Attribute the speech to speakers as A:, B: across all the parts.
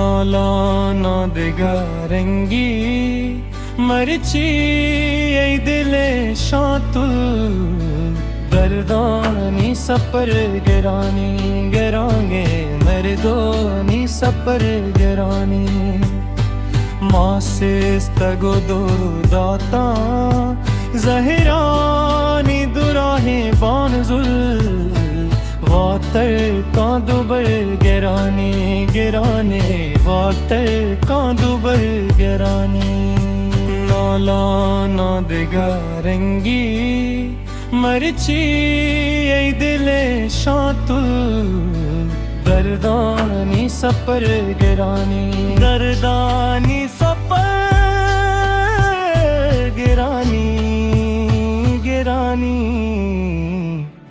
A: Nalana digarengi Marichi ey dile şatul Gardani sapar gerani gerange Merdoni sapar gerani Masis tagodo data Zahirani durahe banzul वातर कांदुबर गिराने गिराने वातर कांदुबर गिराने नाला ना दिगारंगी मरची ऐ दिले शातुल गर्दानी सपर गिराने गर्दानी सपर गिरानी गिरानी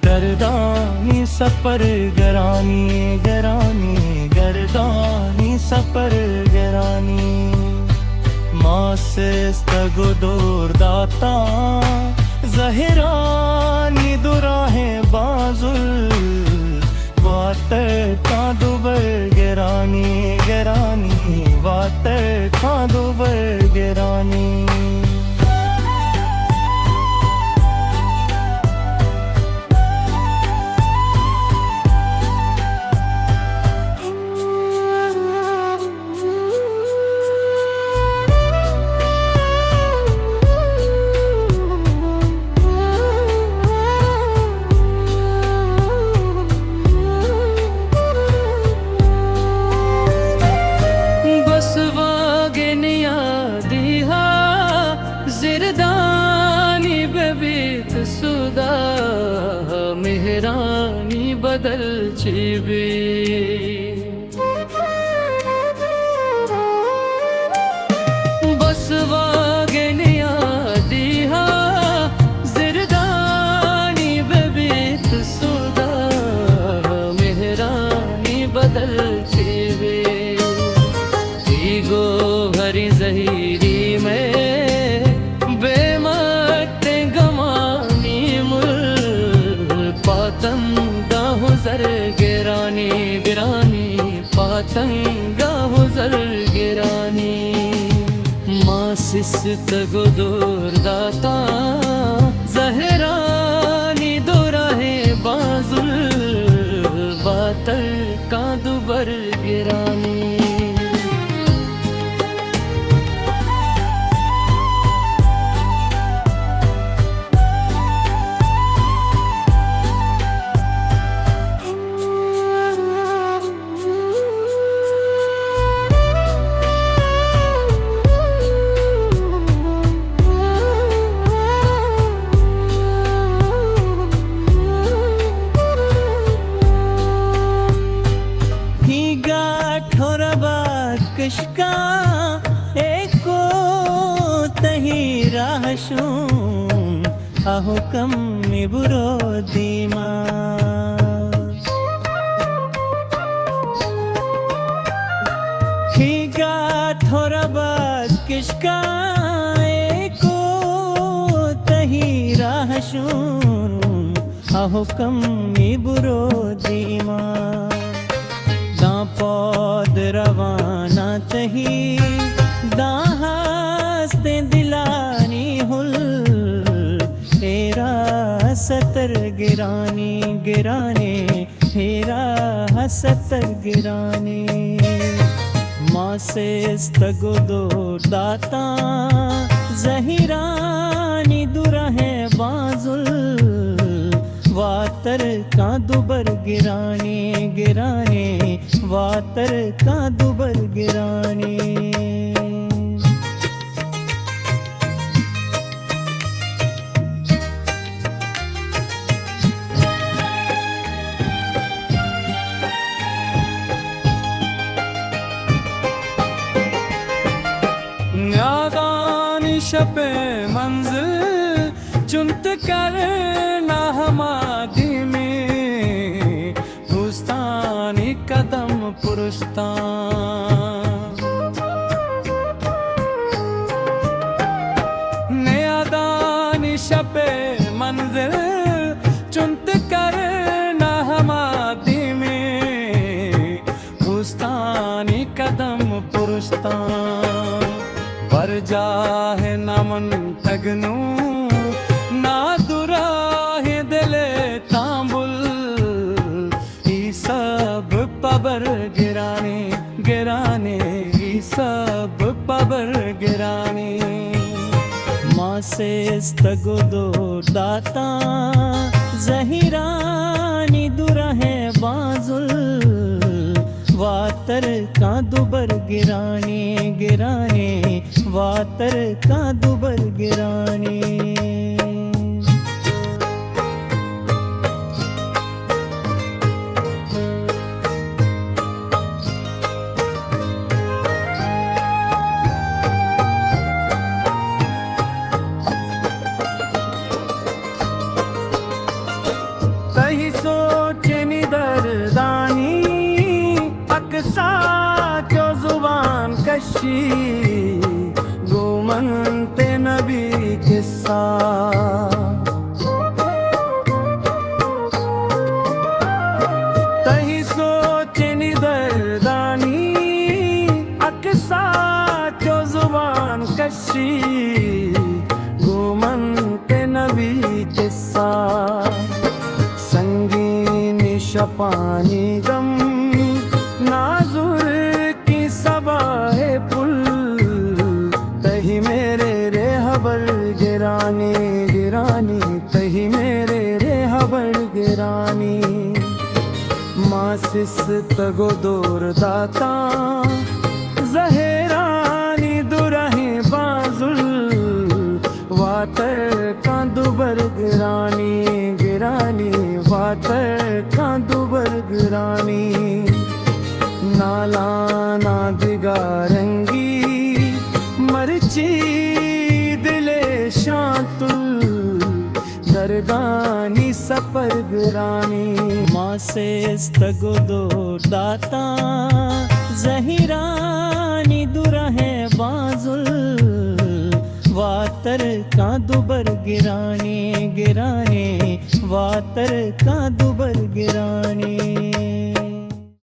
A: गर्दानी सपर गरानी गरानी गर्दानी सपर गरानी मासेस्तगुदूर दाता ज़हिरानी दुराहे बाजुल वातर कांदुबर गरानी गरानी वातर कांदुबर गरानी जिरदानी बेबीत सुदा मेहरानी बदल चिबी बस वागनिया दिहा जिरदानी बेबीत सुदा मेहरानी बदल चिबी ईगो भरी जहीरी में पातंगा हुजर गिरानी गिरानी पातंगा हुजर गिरानी मासिस तगुदूर दाता ज़हरानी दुराहे बाजुल वातर कांदुबर गिरानी कशका एको तही राहशूं आहो कम बुरो दीमा हिगा थोड़ा बात किसका एको तही राहशूं आहो कम बुरो दीमा पौध रवाना तही दाहस्ते दिलानी हुल हेरा सतर गिरानी गिराने हेरा सतर गिराने मासेस्तगुदो दाता ज़हिरानी दुराहे बाजुल वातर कांदुबर गिराने गिराने वातर कांदुबर गिराने नादानी शबे मंजिल चुनत कर ना हमादी में भूस्तानी कदम पुरुस्तान नयादानी शबे मंजिल चुनत कर ना हमादी में भूस्तानी कदम आदम पुरुषता पर जाहे नमन तगनू ना दुराहे दिले तांबुल ई सब पबर गिराने गिराने ई सब पबर गिराने माँ से स्तगुदो दाता जहीरानी दुरहे बाजुल वातर का दुबर गिराने गिराने वातर का दुबर गिराने तही सोचे निदरदानी अक्सा क्यों जुबान कशी गुमनते नबी किस्सा तही सोचे निदरदानी अक्सा क्यों जुबान कशी गुमनते नबी किस्सा संगीन शपानी गम नाजुर की सबाहे पुल तही मेरे रे हबर गिरानी गिरानी तही मेरे रे हबर गिरानी मासिस तगो दूर दाता जहेरानी दुरहे बाजुल वातर का दुबर गिरानी गिरानी वातर का दुबर गिरानी नाला ना दिगारंगी मरची दिले शांतुल दरदानी सपर गिरानी माँ से स्तगुदो दाता जहीरानी दुरहे बाजुल वातर का दुबर गिराने गिराने वातर का दुबर गिराने